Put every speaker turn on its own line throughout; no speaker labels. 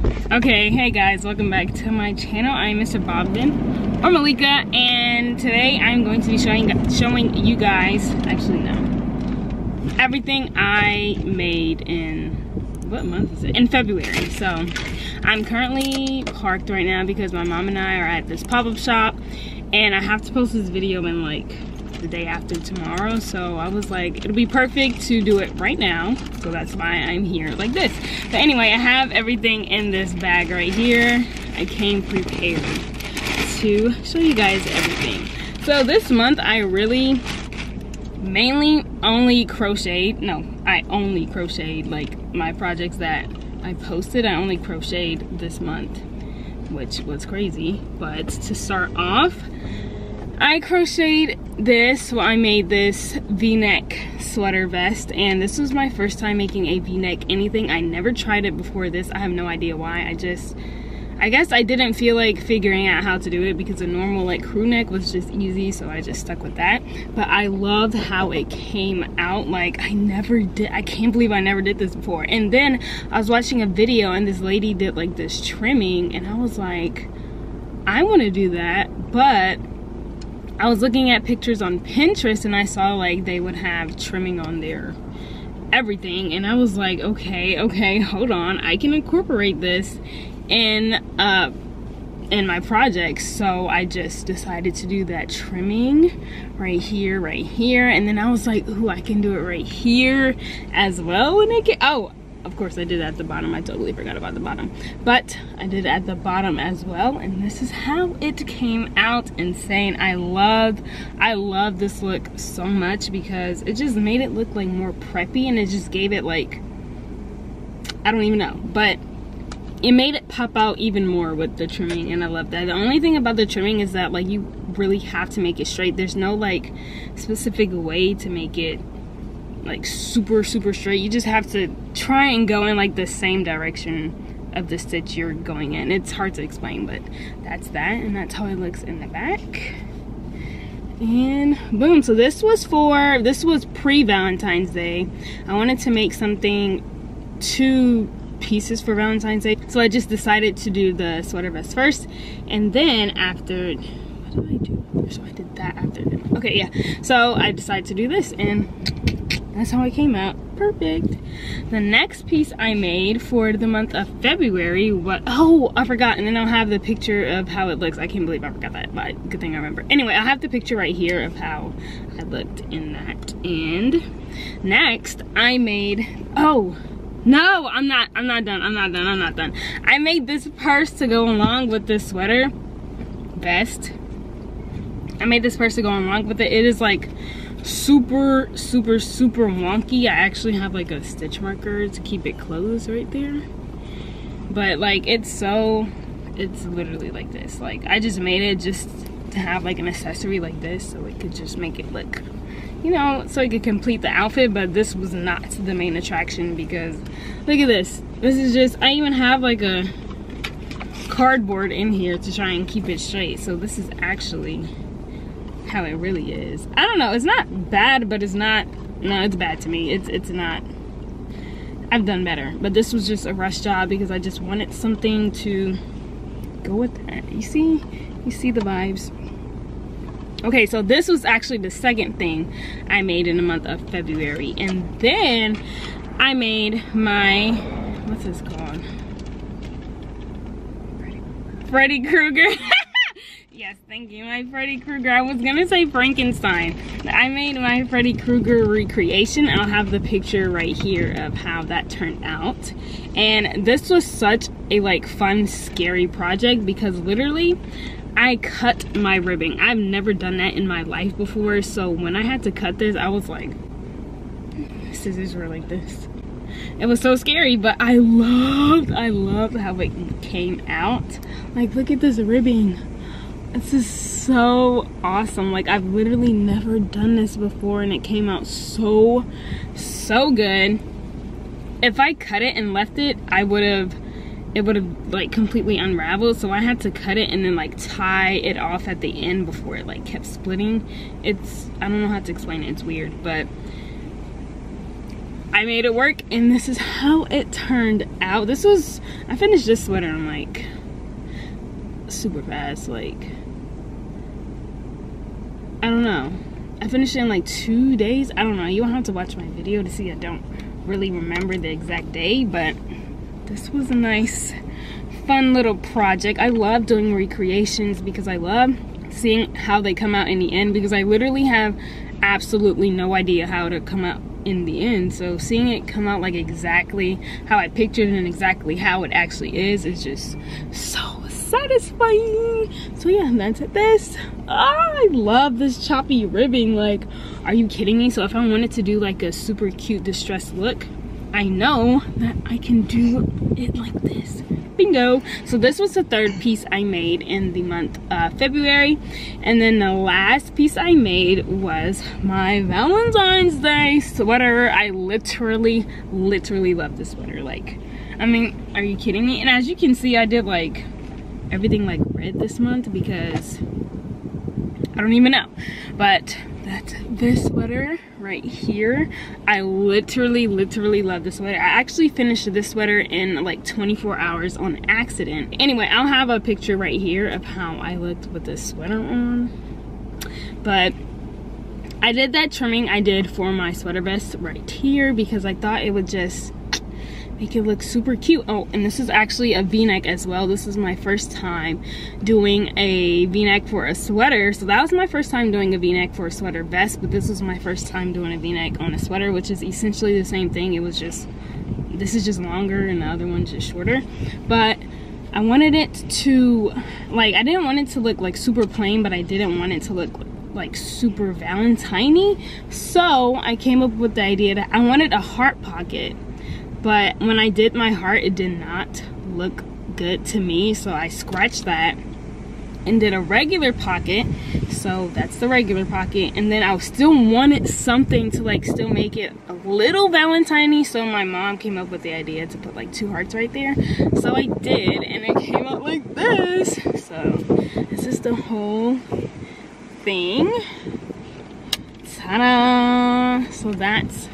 Okay, hey guys, welcome back to my channel. I'm mrbobvin or Malika, and today I'm going to be showing you guys, actually no, everything I made in, what month is it? In February. So I'm currently parked right now because my mom and I are at this pop-up shop, and I have to post this video in like the day after tomorrow, so I was like, it'll be perfect to do it right now, so that's why I'm here like this. But anyway, I have everything in this bag right here. I came prepared to show you guys everything. So this month I really mainly only crocheted, I only crocheted, like my projects that I posted, I only crocheted this month, which was crazy. But to start off, I crocheted this, well, I made this V-neck sweater vest, and this was my first time making a V-neck anything. I never tried it before this. I have no idea why. I guess I didn't feel like figuring out how to do it because a normal like crew neck was just easy, so I just stuck with that. But I loved how it came out. Like I can't believe I never did this before. And then I was watching a video and this lady did like this trimming, and I was like, I want to do that. But I was looking at pictures on Pinterest and I saw like they would have trimming on their everything, and I was like, okay, hold on, I can incorporate this in my projects. So I just decided to do that trimming right here, and then I was like, ooh, I can do it right here as well. And of course I did at the bottom. I totally forgot about the bottom, but I did at the bottom as well, and this is how it came out. Insane. I love this look so much because it just made it look like more preppy, and it just gave it like, I don't even know, but it made it pop out even more with the trimming, and I love that. The only thing about the trimming is that like you really have to make it straight. There's no like specific way to make it like super straight. You just have to try and go in like the same direction of the stitch you're going in. It's hard to explain, but that's that, and that's how it looks in the back. And boom. So this was pre-Valentine's Day. I wanted to make something 2 pieces for Valentine's Day, so I just decided to do the sweater vest first, and then after, what did I do? So I did that after. Okay, yeah, so I decided to do this, and that's how it came out. Perfect. The next piece I made for the month of February, I forgot, and then I'll have the picture of how it looks. I can't believe I forgot that, but good thing I remember. Anyway, I'll have the picture right here of how I looked in that. And next I made, oh no, I'm not done. I made this purse to go along with this sweater vest. I made this purse to go along with it. It is like super wonky. I actually have like a stitch marker to keep it closed right there, but like it's literally like this. Like I just made it just to have like an accessory like this, so it could just make it look, you know, so it could complete the outfit. But this was not the main attraction because look at this. This is just, I even have like a cardboard in here to try and keep it straight. So this is actually how it really is. I don't know, it's not bad, but it's not, no, it's bad to me. It's not, I've done better, but this was just a rush job because I just wanted something to go with that. You see the vibes. Okay, so this was actually the second thing I made in the month of February, and then I made my, what's this called? Freddy Krueger. Yes, thank you, my Freddy Krueger. I was gonna say Frankenstein. I made my Freddy Krueger recreation. I'll have the picture right here of how that turned out. And this was such a like fun, scary project because literally I cut my ribbing. I've never done that in my life before, so when I had to cut this, I was like, scissors were like this. It was so scary, but I loved how it came out. Like, look at this ribbing. This is so awesome. Like, I've literally never done this before, and it came out so good. If I cut it and left it, it would have like completely unraveled, so I had to cut it and then like tie it off at the end before it like kept splitting. I don't know how to explain it, it's weird, but I made it work, and this is how it turned out. I finished this sweater in like super fast, like I don't know, I finished it in like 2 days. I don't know, you don't have to watch my video to see. I don't really remember the exact day, but this was a nice fun little project. I love doing recreations because I love seeing how they come out in the end, because I literally have absolutely no idea how to come out in the end. So seeing it come out like exactly how I pictured and exactly how it actually is just so satisfying. So yeah, that's it. I love this choppy ribbing. Like, are you kidding me? So if I wanted to do like a super cute distressed look, I know that I can do it like this. Bingo. So this was the third piece I made in the month of February, and then the last piece I made was my Valentine's Day sweater. I literally love this sweater. Like, I mean, are you kidding me? And as you can see, I did like everything like red this month because I don't even know, but that's this sweater right here. I literally love this sweater. I actually finished this sweater in like 24 hours on accident. Anyway, I'll have a picture right here of how I looked with this sweater on. But I did that trimming I did for my sweater vest right here because I thought it would just make it look super cute. Oh, and this is actually a v-neck as well. This is my first time doing a v-neck for a sweater. So that was my first time doing a v-neck for a sweater vest, but this was my first time doing a v-neck on a sweater, which is essentially the same thing. It was just, this is just longer and the other one's just shorter. But I wanted it to, like, I didn't want it to look like super plain, but I didn't want it to look like super Valentine-y. So I came up with the idea that I wanted a heart pocket. But when I did my heart, it did not look good to me. So I scratched that and did a regular pocket. So that's the regular pocket. And then I still wanted something to like still make it a little Valentine-y. So my mom came up with the idea to put like 2 hearts right there. So I did, and it came out like this. So this is the whole thing. Ta-da! So that's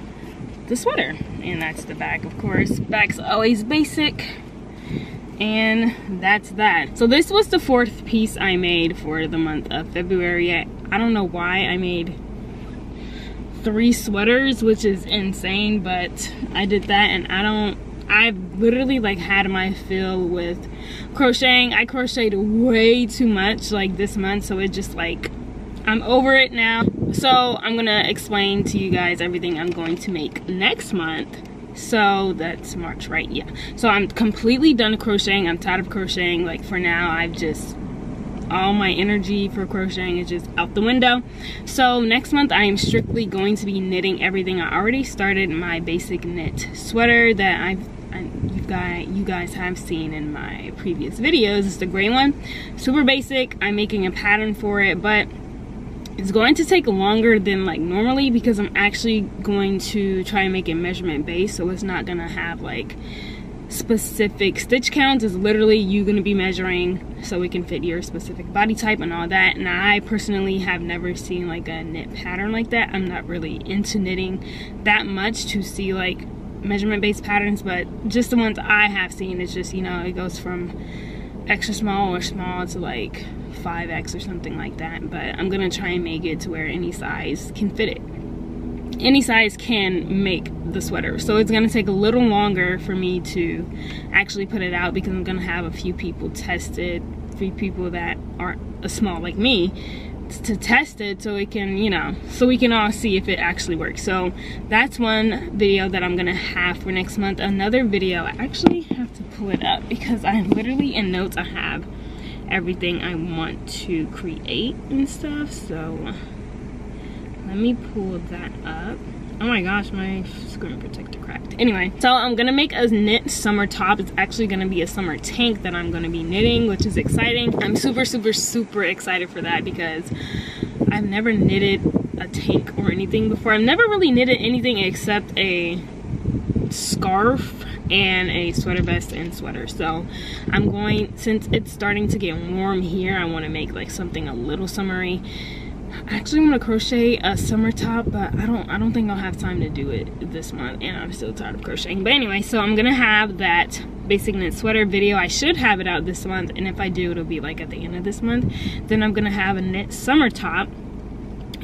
the sweater, and that's the back. Of course, back's always basic, and that's that. So this was the 4th piece I made for the month of February. I don't know why I made 3 sweaters, which is insane, but I did that. And I've literally like had my fill with crocheting. I crocheted way too much like this month, so it just like, I'm over it now. So I'm gonna explain to you guys everything I'm going to make next month. So that's March, right? Yeah. So I'm completely done crocheting. I'm tired of crocheting. Like, for now, I've just, all my energy for crocheting is just out the window. So next month I am strictly going to be knitting everything. I already started my basic knit sweater that you guys have seen in my previous videos. It's the gray one, super basic. I'm making a pattern for it, but it's going to take longer than like normally because I'm actually going to try and make it measurement based. So it's not gonna have like specific stitch counts. It's literally you gonna be measuring so it can fit your specific body type and all that. And I personally have never seen like a knit pattern like that. I'm not really into knitting that much to see like measurement based patterns, but just the ones I have seen, it's just, you know, it goes from extra small or small to like 5X or something like that. But I'm gonna try and make it to where any size can fit it. Any size can make the sweater. So it's gonna take a little longer for me to actually put it out because I'm gonna have a few people test it, few people that aren't small like me, to test it so it can, you know, so we can all see if it actually works. So that's one video that I'm gonna have for next month. Another video, I actually have to pull it up because I literally, in notes, I have everything I want to create and stuff. So let me pull that up. Oh my gosh, my screen protector cracked. Anyway, so I'm gonna make a knit summer top. It's actually gonna be a summer tank that I'm gonna be knitting, which is exciting. I'm super excited for that because I've never knitted a tank or anything before. I've never really knitted anything except a scarf and a sweater vest and sweater. So I'm going, since it's starting to get warm here, I want to make like something a little summery. I actually want to crochet a summer top, but I don't think I'll have time to do it this month, and I'm still tired of crocheting. But anyway, so I'm gonna have that basic knit sweater video. I should have it out this month, and if I do, it'll be like at the end of this month. Then I'm gonna have a knit summer top,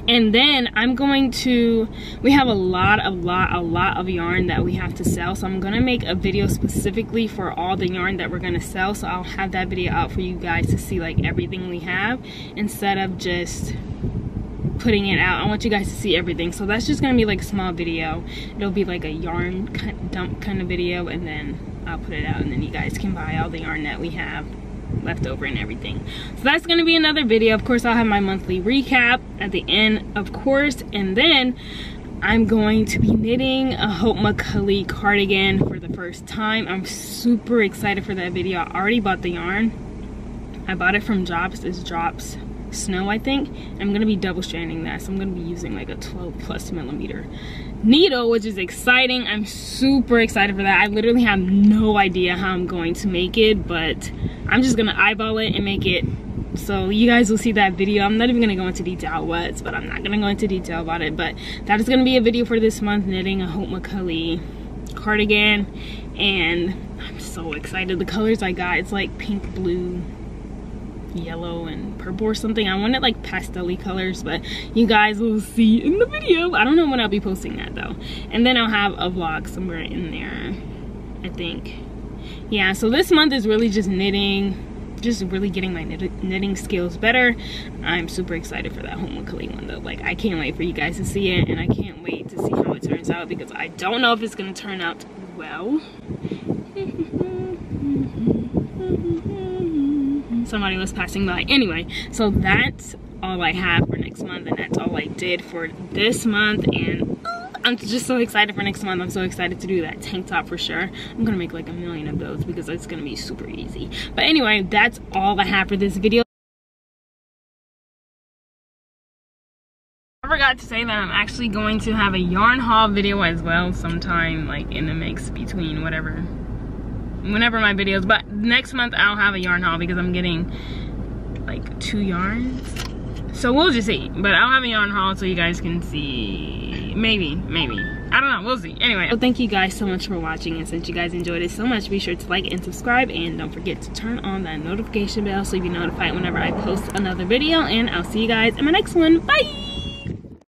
and then I'm going to, we have a lot of yarn that we have to sell, so I'm gonna make a video specifically for all the yarn that we're gonna sell. So I'll have that video out for you guys to see like everything we have instead of just putting it out. I want you guys to see everything, so that's just gonna be like a small video. It'll be like a yarn dump kind of video, and then I'll put it out, and then you guys can buy all the yarn that we have left over and everything. So that's gonna be another video. Of course, I'll have my monthly recap at the end, of course, and then I'm going to be knitting a Hope McCulley cardigan for the first time. I'm super excited for that video. I already bought the yarn. I bought it from Drops. It's Drops Snow, I think. I'm gonna be double stranding that, so I'm gonna be using like a 12+mm needle, which is exciting. I'm super excited for that. I literally have no idea how I'm going to make it, but I'm just gonna eyeball it and make it. So you guys will see that video. I'm not even gonna go into detail what, but I'm not gonna go into detail about it. But that is gonna be a video for this month, knitting a Hope McCulley cardigan, and I'm so excited. The colors I got, it's like pink, blue, yellow, and purple or something. I wanted like pastel-y colors, but you guys will see in the video. I don't know when I'll be posting that though. And then I'll have a vlog somewhere in there, I think. Yeah, so this month is really just knitting, just really getting my knitting skills better. I'm super excited for that Hope McCulley one though. Like, I can't wait for you guys to see it, and I can't wait to see how it turns out, because I don't know if it's gonna turn out well. Somebody was passing by. Anyway, so that's all I have for next month, and that's all I did for this month, and I'm just so excited for next month. I'm so excited to do that tank top for sure. I'm gonna make like a million of those because it's gonna be super easy. But anyway, that's all I have for this video. I forgot to say that I'm actually going to have a yarn haul video as well sometime, like in the mix between whenever my videos. But next month I'll have a yarn haul because I'm getting like 2 yarns, so we'll just see. But I'll have a yarn haul so you guys can see. Maybe I don't know, we'll see. Anyway, well, thank you guys so much for watching, and since you guys enjoyed it so much, be sure to like and subscribe, and don't forget to turn on that notification bell so you'll be notified whenever I post another video. And I'll see you guys in my next one. Bye.